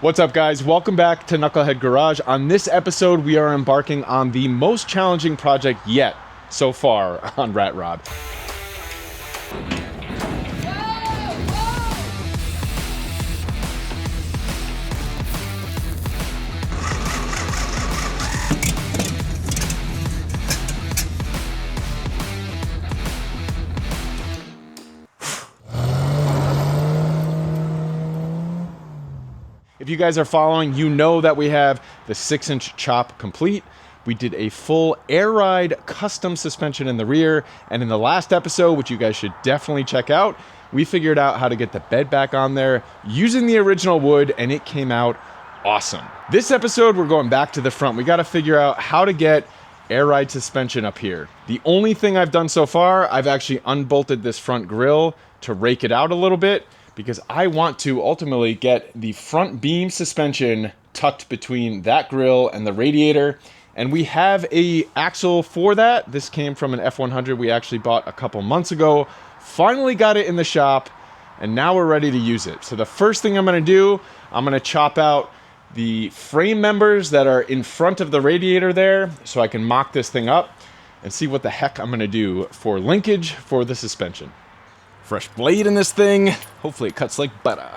What's up, guys? Welcome back to Knucklehead Garage. On this episode, we are embarking on the most challenging project yet so far on Rat Rod. If you guys are following, you know that we have the 6-inch chop complete. We did a full air ride custom suspension in the rear. And in the last episode, which you guys should definitely check out, we figured out how to get the bed back on there using the original wood, and it came out awesome. This episode, we're going back to the front. We got to figure out how to get air ride suspension up here. The only thing I've done so far, I've actually unbolted this front grille to rake it out a little bit, because I want to ultimately get the front beam suspension tucked between that grille and the radiator. And we have a axle for that. This came from an F100 we actually bought a couple months ago. Finally got it in the shop, and now we're ready to use it. So the first thing I'm gonna do, I'm gonna chop out the frame members that are in front of the radiator there so I can mock this thing up and see what the heck I'm gonna do for linkage for the suspension. Fresh blade in this thing. Hopefully it cuts like butter.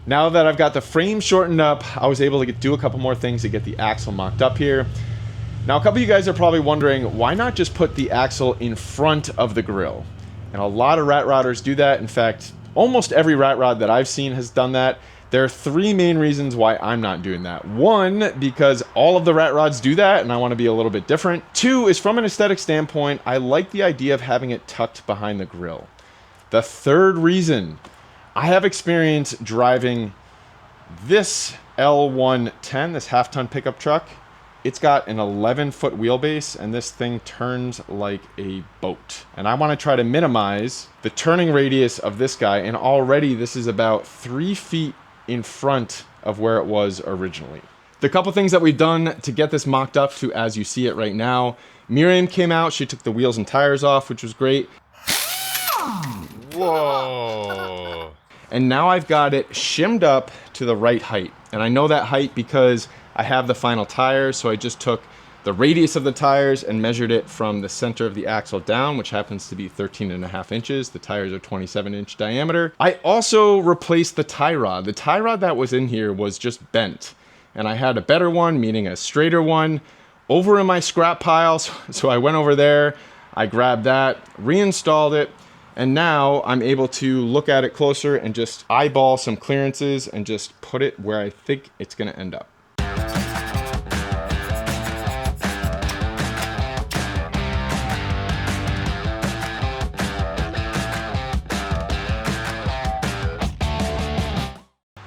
Now that I've got the frame shortened up, I was able to do a couple more things to get the axle mocked up here. Now, a couple of you guys are probably wondering, why not just put the axle in front of the grill? And a lot of rat rodders do that. In fact, almost every rat rod that I've seen has done that. There are three main reasons why I'm not doing that. One, because all of the rat rods do that and I want to be a little bit different. Two is from an aesthetic standpoint, I like the idea of having it tucked behind the grill. The third reason, I have experience driving this L110, this half-ton pickup truck. It's got an 11-foot wheelbase, and this thing turns like a boat. And I want to try to minimize the turning radius of this guy, and already this is about 3 feet in front of where it was originally. The couple things that we've done to get this mocked up to as you see it right now, Miriam came out, she took the wheels and tires off, which was great. Whoa. And now I've got it shimmed up to the right height. And I know that height because I have the final tires, so I just took the radius of the tires and measured it from the center of the axle down, which happens to be 13.5 inches. The tires are 27-inch diameter. I also replaced the tie rod. The tie rod that was in here was just bent, and I had a better one, meaning a straighter one, over in my scrap pile. So I went over there, I grabbed that, reinstalled it, and now I'm able to look at it closer and just eyeball some clearances and just put it where I think it's gonna end up.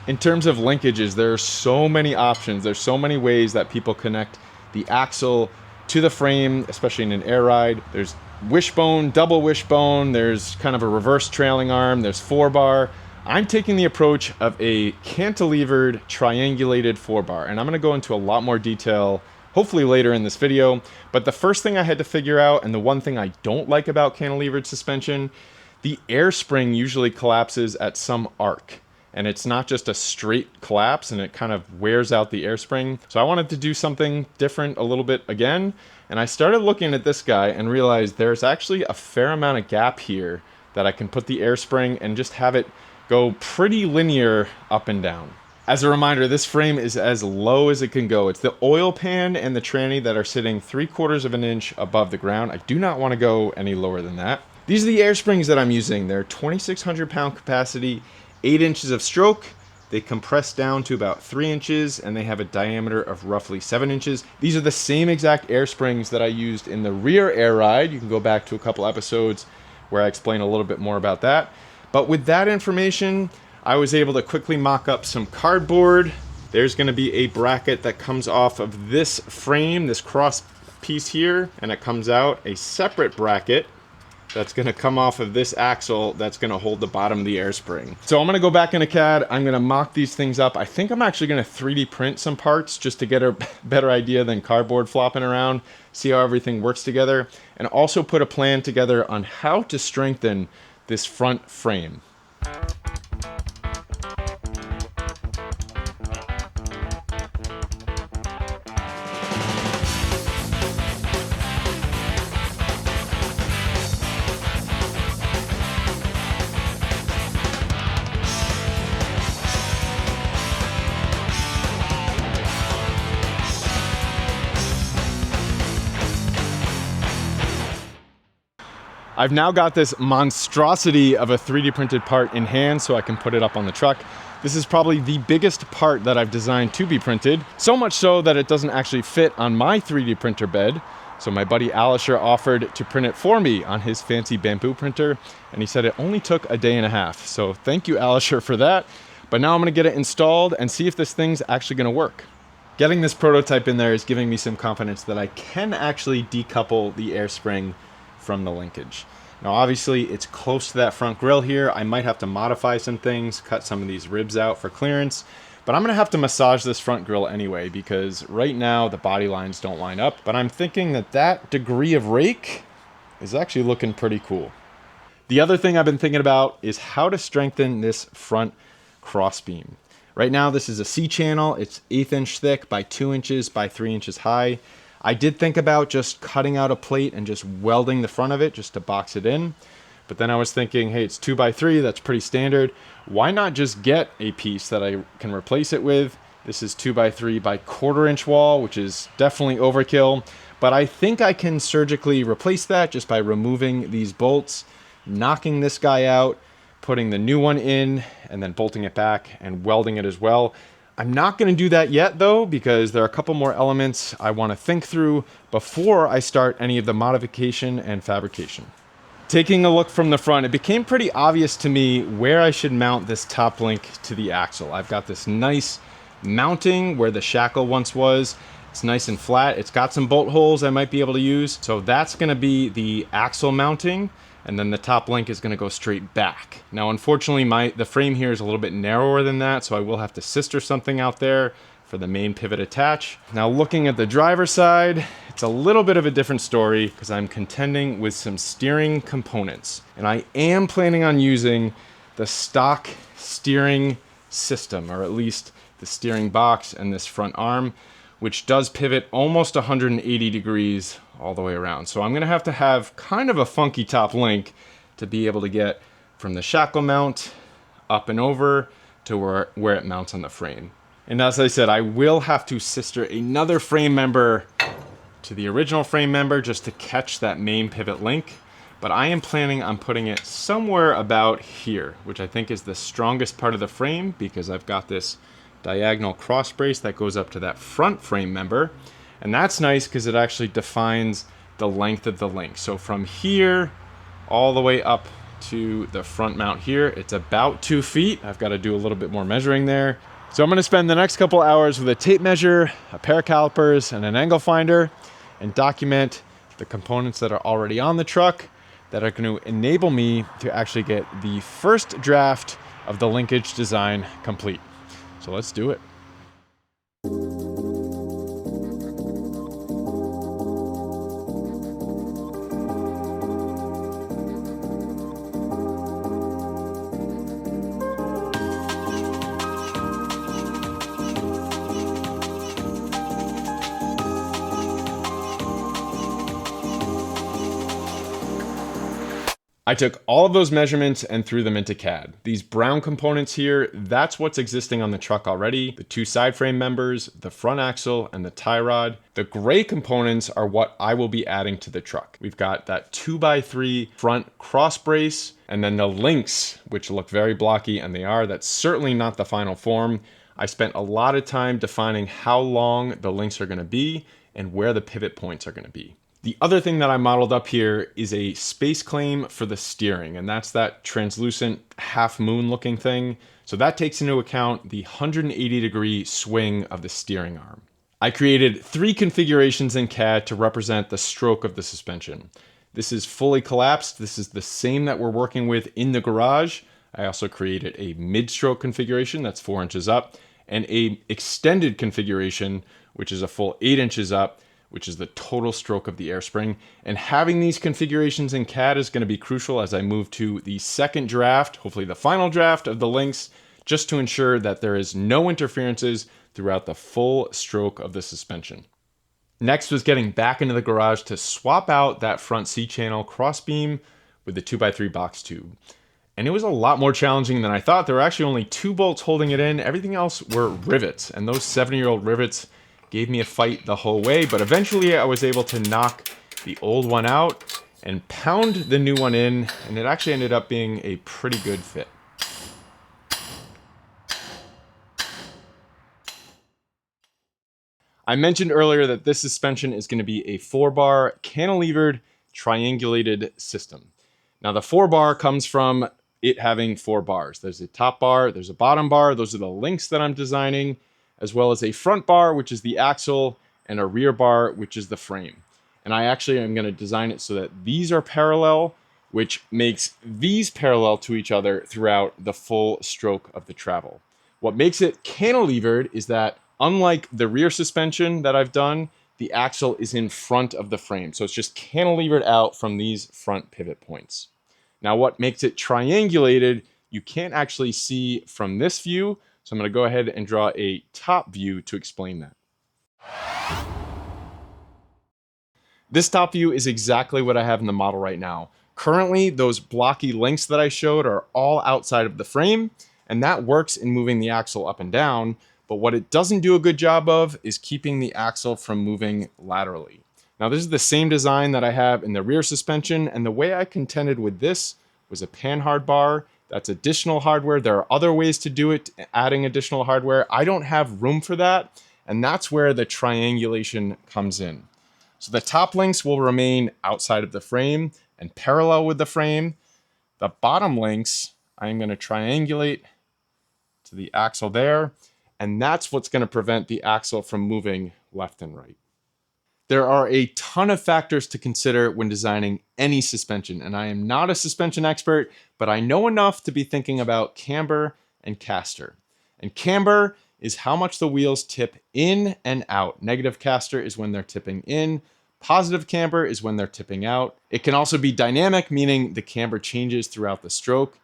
In terms of linkages, there are so many options. There's so many ways that people connect the axle to the frame, especially in an air ride. There's wishbone, double wishbone, there's kind of a reverse trailing arm, there's 4-bar. I'm taking the approach of a cantilevered, triangulated 4-bar, and I'm gonna go into a lot more detail, hopefully later in this video. But the first thing I had to figure out, and the one thing I don't like about cantilevered suspension, the air spring usually collapses at some arc. And it's not just a straight collapse, and it kind of wears out the air spring. So I wanted to do something different a little bit again. And I started looking at this guy and realized there's actually a fair amount of gap here that I can put the air spring and just have it go pretty linear up and down. As a reminder, this frame is as low as it can go. It's the oil pan and the tranny that are sitting 3/4 of an inch above the ground. I do not want to go any lower than that. These are the air springs that I'm using. They're 2,600 pound capacity, 8 inches of stroke. They compress down to about 3 inches, and they have a diameter of roughly 7 inches. These are the same exact air springs that I used in the rear air ride. You can go back to a couple episodes where I explain a little bit more about that. But with that information, I was able to quickly mock up some cardboard. There's gonna be a bracket that comes off of this frame, this cross piece here, and it comes out a separate bracket that's gonna come off of this axle that's gonna hold the bottom of the air spring. So I'm gonna go back into CAD, I'm gonna mock these things up. I think I'm actually gonna 3D print some parts just to get a better idea than cardboard flopping around, see how everything works together, and also put a plan together on how to strengthen this front frame. I've now got this monstrosity of a 3D printed part in hand so I can put it up on the truck. This is probably the biggest part that I've designed to be printed, so much so that it doesn't actually fit on my 3D printer bed. So my buddy Alisher offered to print it for me on his fancy bamboo printer, and he said it only took a day and a half. So thank you, Alisher, for that. But now I'm gonna get it installed and see if this thing's actually gonna work. Getting this prototype in there is giving me some confidence that I can actually decouple the air spring from the linkage. Now obviously it's close to that front grille here. I might have to modify some things, cut some of these ribs out for clearance, but I'm gonna have to massage this front grille anyway because right now the body lines don't line up, but I'm thinking that that degree of rake is actually looking pretty cool. The other thing I've been thinking about is how to strengthen this front crossbeam. Right now this is a C-channel, it's 1/8 inch thick by 2 inches by 3 inches high. I did think about just cutting out a plate and just welding the front of it just to box it in. But then I was thinking, hey, it's 2x3, that's pretty standard. Why not just get a piece that I can replace it with? This is 2x3 by 1/4 inch wall, which is definitely overkill. But I think I can surgically replace that just by removing these bolts, knocking this guy out, putting the new one in, and then bolting it back and welding it as well. I'm not going to do that yet though, because there are a couple more elements I want to think through before I start any of the modification and fabrication. Taking a look from the front, it became pretty obvious to me where I should mount this top link to the axle. I've got this nice mounting where the shackle once was. It's nice and flat. It's got some bolt holes I might be able to use. So that's going to be the axle mounting. And then the top link is gonna go straight back. Now, unfortunately, the frame here is a little bit narrower than that, so I will have to sister something out there for the main pivot attach. Now, looking at the driver's side, it's a little bit of a different story because I'm contending with some steering components. And I am planning on using the stock steering system, or at least the steering box and this front arm, which does pivot almost 180 degrees all the way around. So I'm gonna have to have kind of a funky top link to be able to get from the shackle mount up and over to where it mounts on the frame. And as I said, I will have to sister another frame member to the original frame member just to catch that main pivot link. But I am planning on putting it somewhere about here, which I think is the strongest part of the frame because I've got this diagonal cross brace that goes up to that front frame member. And that's nice because it actually defines the length of the link. So from here all the way up to the front mount here, it's about 2 feet. I've got to do a little bit more measuring there. So I'm going to spend the next couple hours with a tape measure, a pair of calipers, and an angle finder, and document the components that are already on the truck that are going to enable me to actually get the first draft of the linkage design complete. So let's do it. I took all of those measurements and threw them into CAD. These brown components here, that's what's existing on the truck already. The 2 side frame members, the front axle, and the tie rod. The gray components are what I will be adding to the truck. We've got that 2x3 front cross brace, and then the links, which look very blocky, and they are. That's certainly not the final form. I spent a lot of time defining how long the links are gonna be and where the pivot points are gonna be. The other thing that I modeled up here is a space claim for the steering, and that's that translucent half moon looking thing. So that takes into account the 180 degree swing of the steering arm. I created 3 configurations in CAD to represent the stroke of the suspension. This is fully collapsed. This is the same that we're working with in the garage. I also created a mid-stroke configuration that's 4 inches up, and a extended configuration, which is a full 8 inches up, which is the total stroke of the air spring. And having these configurations in CAD is going to be crucial as I move to the second draft, hopefully the final draft of the links, just to ensure that there is no interferences throughout the full stroke of the suspension. Next was getting back into the garage to swap out that front C-channel crossbeam with the 2x3 box tube. And it was a lot more challenging than I thought. There were actually only 2 bolts holding it in. Everything else were rivets, and those 70-year-old rivets gave me a fight the whole way, but eventually I was able to knock the old one out and pound the new one in, and it actually ended up being a pretty good fit. I mentioned earlier that this suspension is going to be a 4-bar cantilevered triangulated system. Now the 4-bar comes from it having 4 bars. There's a top bar, there's a bottom bar. Those are the links that I'm designing, as well as a front bar, which is the axle, and a rear bar, which is the frame. And I actually am going to design it so that these are parallel, which makes these parallel to each other throughout the full stroke of the travel. What makes it cantilevered is that, unlike the rear suspension that I've done, the axle is in front of the frame. So it's just cantilevered out from these front pivot points. Now what makes it triangulated, you can't actually see from this view. So I'm going to go ahead and draw a top view to explain that. This top view is exactly what I have in the model right now. Currently, those blocky links that I showed are all outside of the frame, and that works in moving the axle up and down. But what it doesn't do a good job of is keeping the axle from moving laterally. Now this is the same design that I have in the rear suspension, and the way I contended with this was a panhard bar. That's additional hardware. There are other ways to do it, adding additional hardware. I don't have room for that, and that's where the triangulation comes in. So the top links will remain outside of the frame and parallel with the frame. The bottom links, I'm going to triangulate to the axle there, and that's what's going to prevent the axle from moving left and right. There are a ton of factors to consider when designing any suspension, and I am not a suspension expert, but I know enough to be thinking about camber and caster. And camber is how much the wheels tip in and out. Negative caster is when they're tipping in. Positive camber is when they're tipping out. It can also be dynamic, meaning the camber changes throughout the stroke.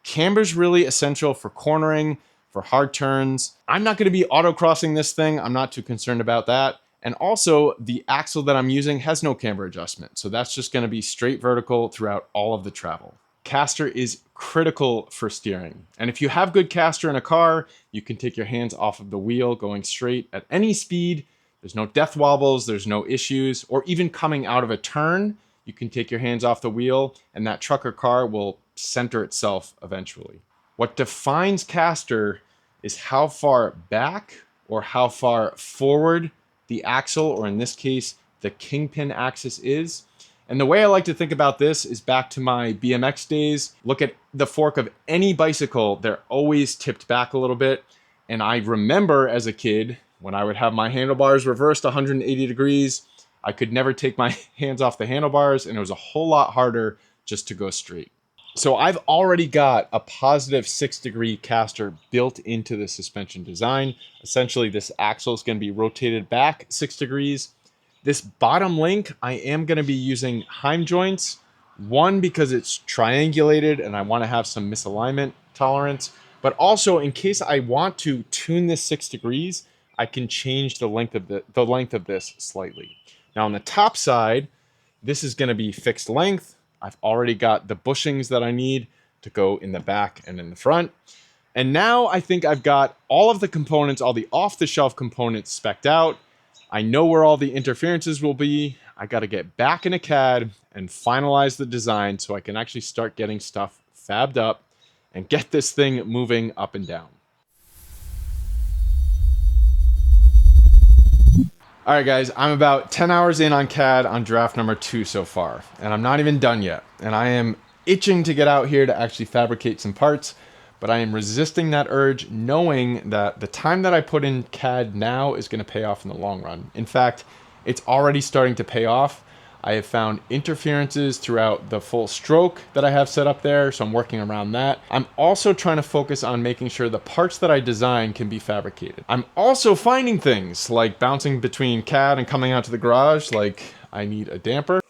Camber is really essential for cornering, for hard turns. I'm not going to be autocrossing this thing. I'm not too concerned about that. And also, the axle that I'm using has no camber adjustment, so that's just going to be straight vertical throughout all of the travel. Caster is critical for steering. And if you have good caster in a car, you can take your hands off of the wheel going straight at any speed. There's no death wobbles, there's no issues, or even coming out of a turn, you can take your hands off the wheel and that truck or car will center itself eventually. What defines caster is how far back or how far forward the axle, or in this case, the kingpin axis is. And the way I like to think about this is back to my BMX days. Look at the fork of any bicycle, they're always tipped back a little bit. And I remember as a kid, when I would have my handlebars reversed 180 degrees, I could never take my hands off the handlebars, and it was a whole lot harder just to go straight. So I've already got a positive 6-degree caster built into the suspension design. Essentially, this axle is going to be rotated back 6 degrees. This bottom link, I am going to be using Heim joints. One, because it's triangulated and I want to have some misalignment tolerance, but also in case I want to tune this 6 degrees, I can change the length of this slightly. Now on the top side, this is going to be fixed length. I've already got the bushings that I need to go in the back and in the front. And now I think I've got all of the components, all the off-the-shelf components spec'd out. I know where all the interferences will be. I got to get back into CAD and finalize the design so I can actually start getting stuff fabbed up and get this thing moving up and down. All right, guys, I'm about 10 hours in on CAD on draft number 2 so far, and I'm not even done yet. And I am itching to get out here to actually fabricate some parts, but I am resisting that urge, knowing that the time that I put in CAD now is going to pay off in the long run. In fact, it's already starting to pay off. I have found interferences throughout the full stroke that I have set up there, so I'm working around that. I'm also trying to focus on making sure the parts that I design can be fabricated. I'm also finding things like bouncing between CAD and coming out to the garage, like I need a damper.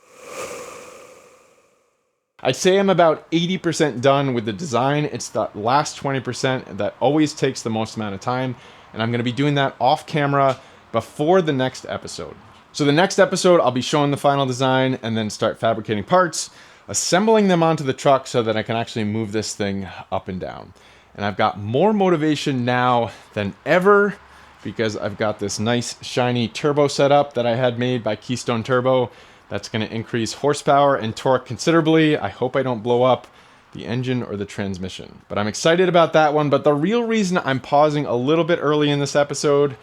I'd say I'm about 80% done with the design. It's the last 20% that always takes the most amount of time, and I'm gonna be doing that off camera before the next episode. So the next episode, I'll be showing the final design and then start fabricating parts, assembling them onto the truck so that I can actually move this thing up and down. And I've got more motivation now than ever because I've got this nice shiny turbo setup that I had made by Keystone Turbo. That's going to increase horsepower and torque considerably. I hope I don't blow up the engine or the transmission. But I'm excited about that one. But the real reason I'm pausing a little bit early in this episode,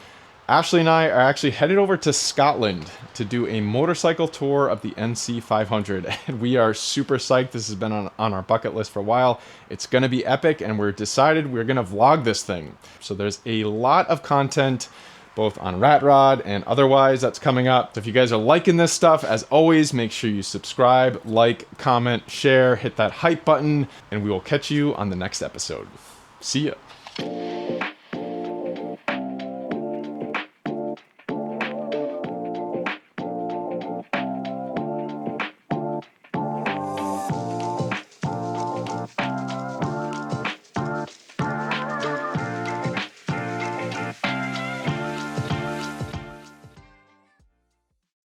Ashley and I are actually headed over to Scotland to do a motorcycle tour of the NC 500. And we are super psyched. This has been on our bucket list for a while. It's going to be epic, and we're decided we're going to vlog this thing. So there's a lot of content both on Rat Rod and otherwise that's coming up. So if you guys are liking this stuff, as always, make sure you subscribe, like, comment, share, hit that hype button, and we will catch you on the next episode. See ya.